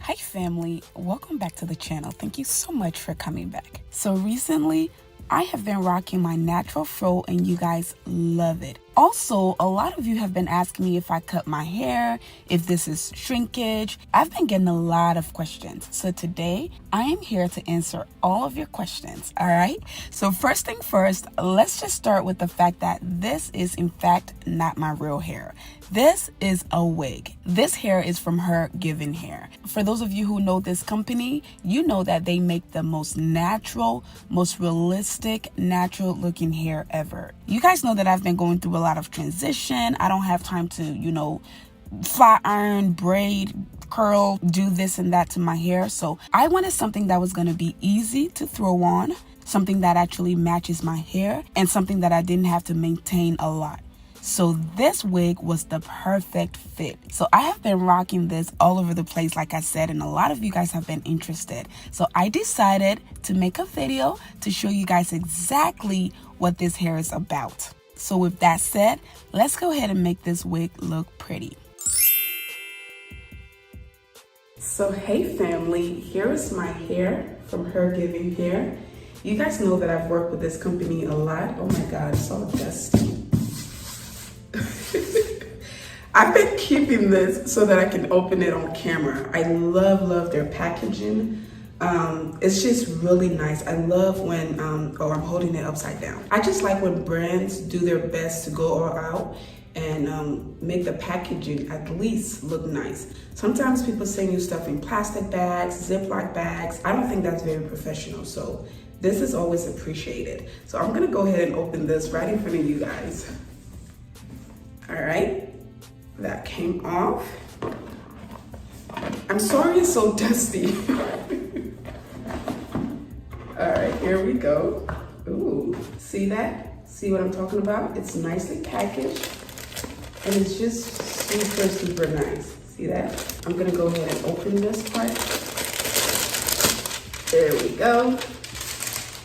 Hi family, welcome back to the channel. Thank you so much for coming back. So recently, I have been rocking my natural fro and you guys love it. Also, a lot of you have been asking me if I cut my hair, if this is shrinkage. I've been getting a lot of questions. So today, I am here to answer all of your questions, all right? So first thing first, let's just start with the fact that this is in fact not my real hair. This is a wig. This hair is from HerGivenHair. For those of you who know this company, you know that they make the most natural, most realistic, natural looking hair ever. You guys know that I've been going through a lot of transition. I don't have time to, flat iron, braid, curl, do this and that to my hair. So I wanted something that was going to be easy to throw on, something that actually matches my hair, and something that I didn't have to maintain a lot. So this wig was the perfect fit. So I have been rocking this all over the place, like I said, and a lot of you guys have been interested. So I decided to make a video to show you guys exactly what this hair is about. So with that said, let's go ahead and make this wig look pretty. So hey family, here is my hair from HerGivenHair. You guys know that I've worked with this company a lot. Oh my God, it's all dusty. I've been keeping this so that I can open it on camera. I love their packaging. It's just really nice. I love when, I'm holding it upside down. I just like when brands do their best to go all out and make the packaging at least look nice. Sometimes people send you stuff in plastic bags, Ziploc bags. I don't think that's very professional, so this is always appreciated. So I'm gonna go ahead and open this right in front of you guys. All right, that came off. I'm sorry it's so dusty. All right, here we go. Ooh, see that? See what I'm talking about? It's nicely packaged and it's just super nice. See that? I'm gonna go ahead and open this part. There we go.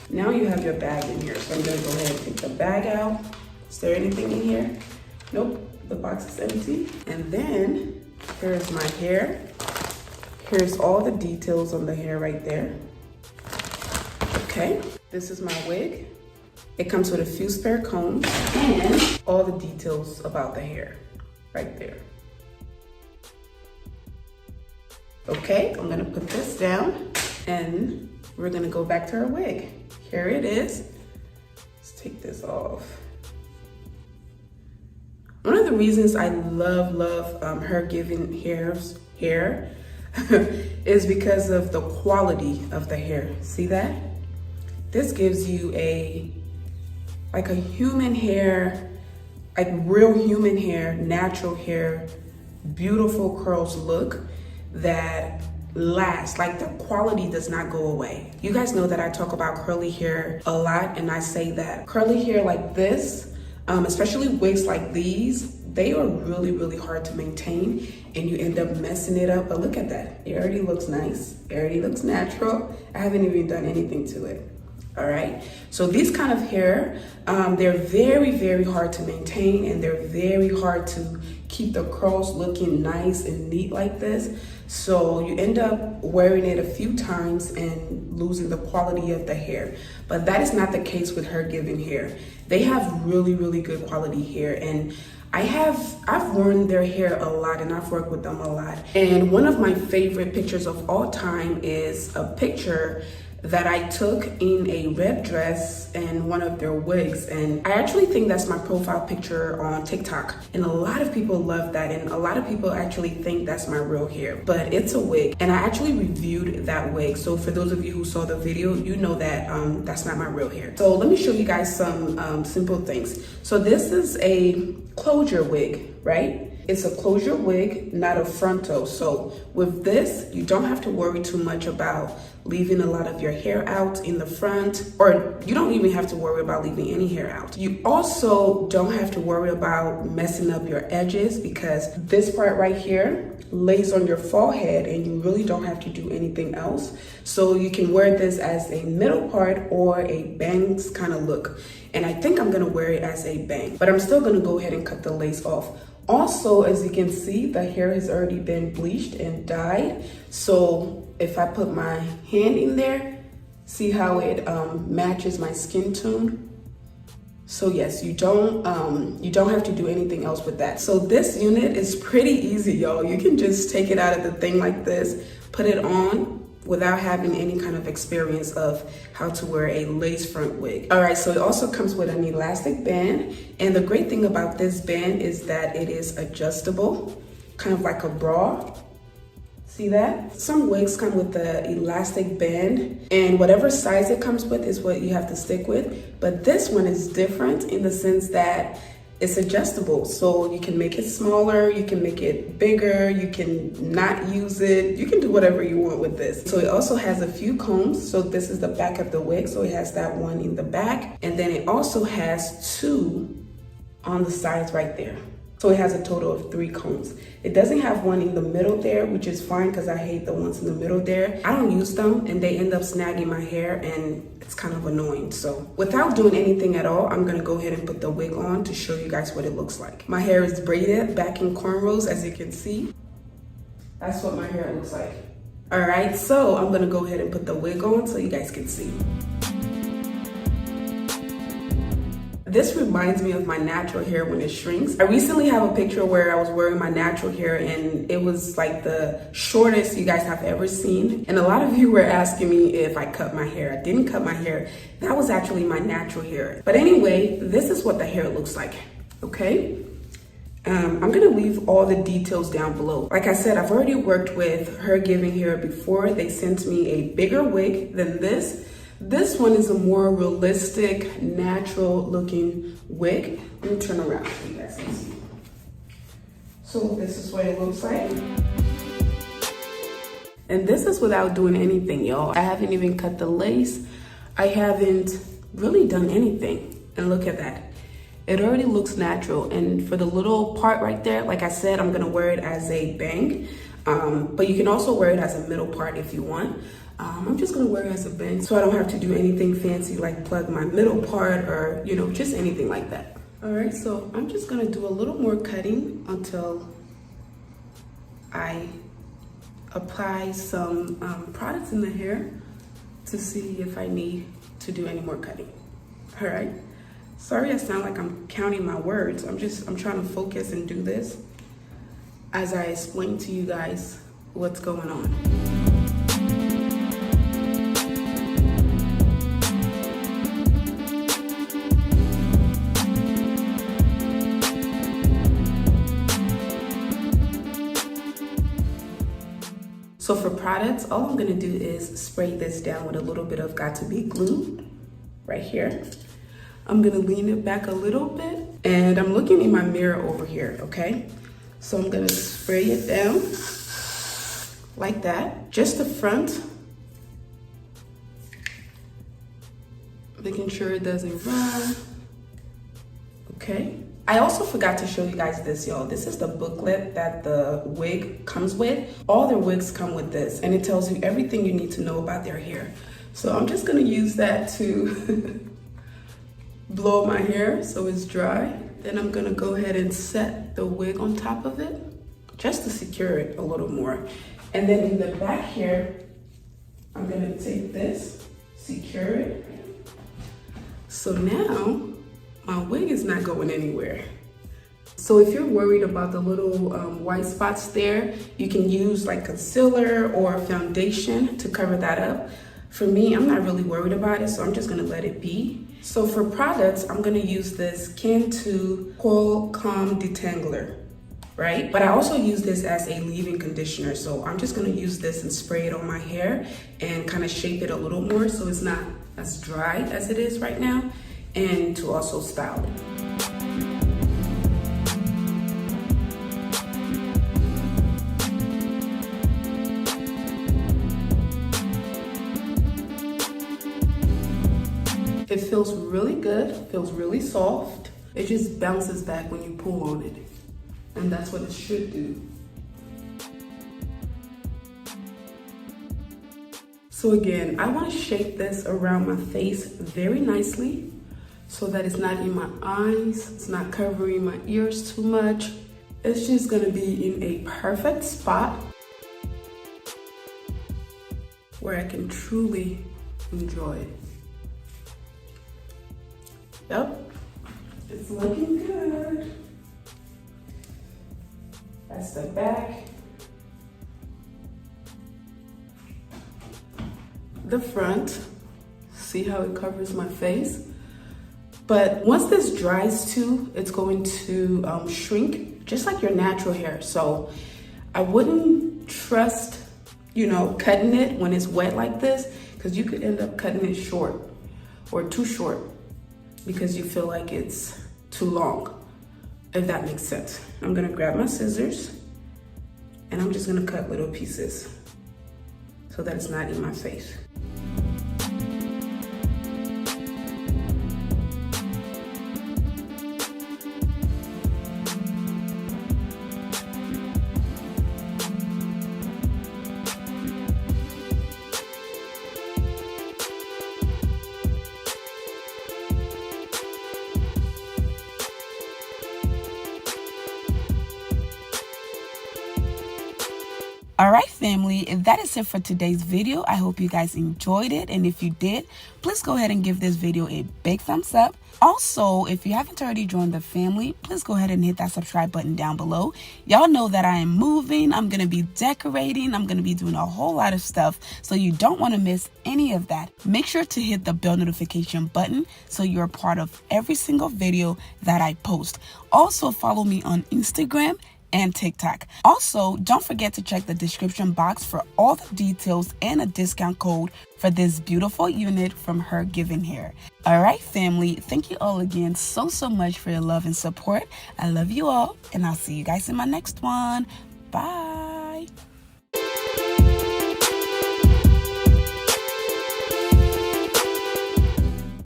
Now you have your bag in here. So I'm gonna go ahead and take the bag out. Is there anything in here? Nope, the box is empty. And then here's my hair. Here's all the details on the hair right there. Okay, this is my wig. It comes with a few spare combs and all the details about the hair right there. Okay, I'm gonna put this down and we're gonna go back to our wig. Here it is. Let's take this off. One of the reasons I love HerGivenHair's hair is because of the quality of the hair. See that? This gives you like a human hair, like real human hair, natural hair, beautiful curls look that lasts. Like the quality does not go away. You guys know that I talk about curly hair a lot, and I say that curly hair like this, especially wigs like these, they are really hard to maintain and you end up messing it up. But look at that, it already looks nice, it already looks natural. I haven't even done anything to it. All right, so these kind of hair, they're very hard to maintain and they're very hard to keep the curls looking nice and neat like this. So you end up wearing it a few times and losing the quality of the hair. But that is not the case with HerGivenHair. They have really good quality hair, and I've worn their hair a lot and I've worked with them a lot. And one of my favorite pictures of all time is a picture that I took in a red dress and one of their wigs, and I actually think that's my profile picture on TikTok, and a lot of people love that, and a lot of people actually think that's my real hair, but it's a wig, and I actually reviewed that wig. So for those of you who saw the video, you know that that's not my real hair. So let me show you guys some simple things. So this is a closure wig, right? It's a closure wig, not a frontal. So with this, you don't have to worry too much about leaving a lot of your hair out in the front, or you don't even have to worry about leaving any hair out. You also don't have to worry about messing up your edges, because this part right here lays on your forehead and you really don't have to do anything else. So you can wear this as a middle part or a bangs kind of look. And I think I'm gonna wear it as a bang, but I'm still gonna go ahead and cut the lace off. Also, as you can see, the hair has already been bleached and dyed. So if I put my hand in there, see how it matches my skin tone? So yes, you don't have to do anything else with that. So this unit is pretty easy, y'all. You can just take it out of the thing like this, put it on without having any kind of experience of how to wear a lace front wig. All right, so it also comes with an elastic band. And the great thing about this band is that it is adjustable, kind of like a bra. See that? Some wigs come with the elastic band, and whatever size it comes with is what you have to stick with. But this one is different in the sense that it's adjustable. So you can make it smaller, you can make it bigger, you can not use it. You can do whatever you want with this. So it also has a few combs. So this is the back of the wig. So it has that one in the back. And then it also has 2 on the sides right there. So it has a total of 3 combs. It doesn't have one in the middle there, which is fine because I hate the ones in the middle there. I don't use them and they end up snagging my hair and it's kind of annoying. So without doing anything at all, I'm gonna go ahead and put the wig on to show you guys what it looks like. My hair is braided back in cornrows, as you can see. That's what my hair looks like. All right, so I'm gonna go ahead and put the wig on so you guys can see. This reminds me of my natural hair when it shrinks. I recently have a picture where I was wearing my natural hair and it was like the shortest you guys have ever seen. And a lot of you were asking me if I cut my hair. I didn't cut my hair. That was actually my natural hair. But anyway, this is what the hair looks like, okay? I'm gonna leave all the details down below. Like I said, I've already worked with HerGivenHair before. They sent me a bigger wig than this. This one is a more realistic, natural looking wig. Let me turn around so you guys can see. So this is what it looks like. And this is without doing anything, y'all. I haven't even cut the lace. I haven't really done anything. And look at that. It already looks natural. And for the little part right there, like I said, I'm gonna wear it as a bang. But you can also wear it as a middle part if you want. I'm just gonna wear it as a bang so I don't have to do anything fancy like plug my middle part or, you know, just anything like that. All right, so I'm just gonna do a little more cutting until I apply some products in the hair to see if I need to do any more cutting. All right, sorry I sound like I'm counting my words. I'm trying to focus and do this as I explain to you guys what's going on. So for products, all I'm gonna do is spray this down with a little bit of Got2b glue right here. I'm gonna lean it back a little bit and I'm looking in my mirror over here, okay? So I'm gonna spray it down like that, just the front, making sure it doesn't run, okay? I also forgot to show you guys this, y'all. This is the booklet that the wig comes with. All their wigs come with this, and it tells you everything you need to know about their hair. So I'm just gonna use that to blow my hair so it's dry. Then I'm gonna go ahead and set the wig on top of it, just to secure it a little more. And then in the back here, I'm gonna take this, secure it. So now, my wig is not going anywhere. So if you're worried about the little white spots there, you can use like concealer or foundation to cover that up. For me, I'm not really worried about it, so I'm just gonna let it be. So for products, I'm gonna use this Can2 Coil Calm Detangler, right? But I also use this as a leave-in conditioner, so I'm just gonna use this and spray it on my hair and kind of shape it a little more so it's not as dry as it is right now, and to also style it. It feels really good, feels really soft. It just bounces back when you pull on it. And that's what it should do. So again, I want to shape this around my face very nicely so that it's not in my eyes, it's not covering my ears too much. It's just gonna be in a perfect spot where I can truly enjoy it. Yep, it's looking good. That's the back. The front, see how it covers my face? But once this dries too, it's going to shrink just like your natural hair. So I wouldn't trust, you know, cutting it when it's wet like this, because you could end up cutting it short or too short because you feel like it's too long, if that makes sense. I'm gonna grab my scissors and I'm just gonna cut little pieces so that it's not in my face. All right, family, that is it for today's video. I hope you guys enjoyed it. And if you did, please go ahead and give this video a big thumbs up. Also, if you haven't already joined the family, please go ahead and hit that subscribe button down below. Y'all know that I am moving. I'm going to be decorating. I'm going to be doing a whole lot of stuff. So you don't want to miss any of that. Make sure to hit the bell notification button so you're a part of every single video that I post. Also, follow me on Instagram and TikTok. Also, don't forget to check the description box for all the details and a discount code for this beautiful unit from HerGivenHair. All right, family, thank you all again so much for your love and support. I love you all, and I'll see you guys in my next one. Bye.